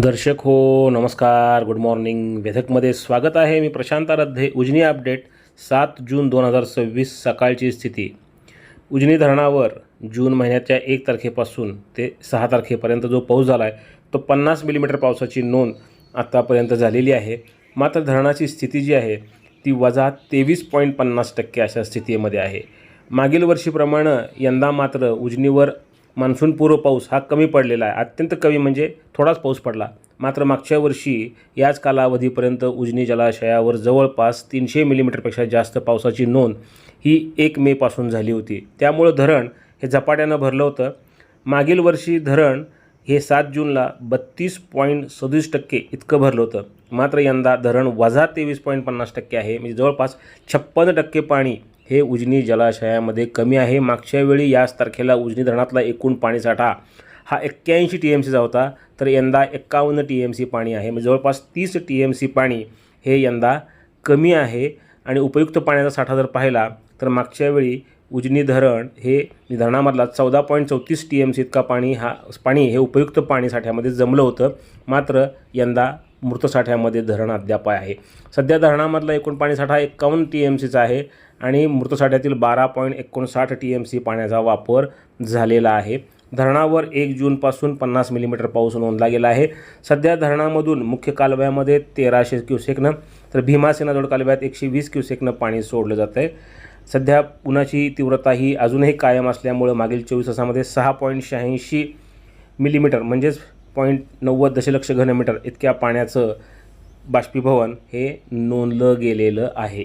दर्शक हो नमस्कार, गुड मॉर्निंग. वेधकमध्ये स्वागत आहे. मी प्रशांत आराध्य. उजनी अपडेट 7 जून 2026 सकाळची स्थिती. उजनी धरणावर जून महिन्याच्या 1 तारखेपासून ते 6 तारखेपर्यंत जो पाऊस झाला आहे तो 50 मिलीमीटर पावसाची नोंद आत्तापर्यंत झालेली आहे. मात्र धरणाची स्थिती जी आहे ती -23.50% अशा स्थितीमध्ये आहे. मागील वर्षीप्रमाणे यंदा मात्र उजनीवर मान्सूनपूर्व पाऊस हा कमी पडलेला आहे. अत्यंत कमी म्हणजे थोडाच पाऊस पडला. मात्र मागच्या वर्षी याच कालावधीपर्यंत उजनी जलाशयावर जवळपास 300 मिलीमीटरपेक्षा जास्त पावसाची नोंद ही 1 मेपासून झाली होती. त्यामुळं धरण हे झपाट्यानं भरलं होतं. मागील वर्षी धरण हे 7 जूनला 32.37% इतकं भरलं होतं. मात्र यंदा धरण -23.50% आहे. म्हणजे जवळपास 56% पाणी हे उजनी जलाशयामध्ये कमी आहे. मागच्या वेळी याच तारखेला उजनी धरणातला एकूण पाणीसाठा हा 81 TMCचा होता, तर यंदा 51 TMC पाणी आहे. म्हणजे जवळपास 30 TMC पाणी हे यंदा कमी आहे. आणि उपयुक्त पाण्याचा साठा जर पाहिला तर मागच्या वेळी उजनी धरण हे धरणामधला 14.34 TMC इतका पाणी हे उपयुक्त पाणीसाठ्यामध्ये जमलं होतं. मात्र यंदा मृत साठ्यामध्ये धरण अद्याप आहे. सध्या धरणामधला एकूण पाणीसाठा 51 TMCचा आहे आणि मृत साठ्यातील 12.59 TMC पाण्याचा वापर झालेला आहे. धरणावर 1 जूनपासून 50 मिलीमीटर पाऊस नोंदला गेला आहे. सध्या धरणामधून मुख्य कालव्यामध्ये 1300 क्युसेकनं तर भीमासेना जोड कालव्यात 120 क्युसेकनं पाणी सोडलं जातं आहे. सध्या उन्हाची तीव्रता ही अजूनही कायम असल्यामुळं मागील 24 तासामध्ये 6.86 मिलीमीटर म्हणजेच 0.90 दशलक्ष घनमीटर इतक्या पाण्याचं बाष्पीभवन हे नोंदलं गेलेलं आहे.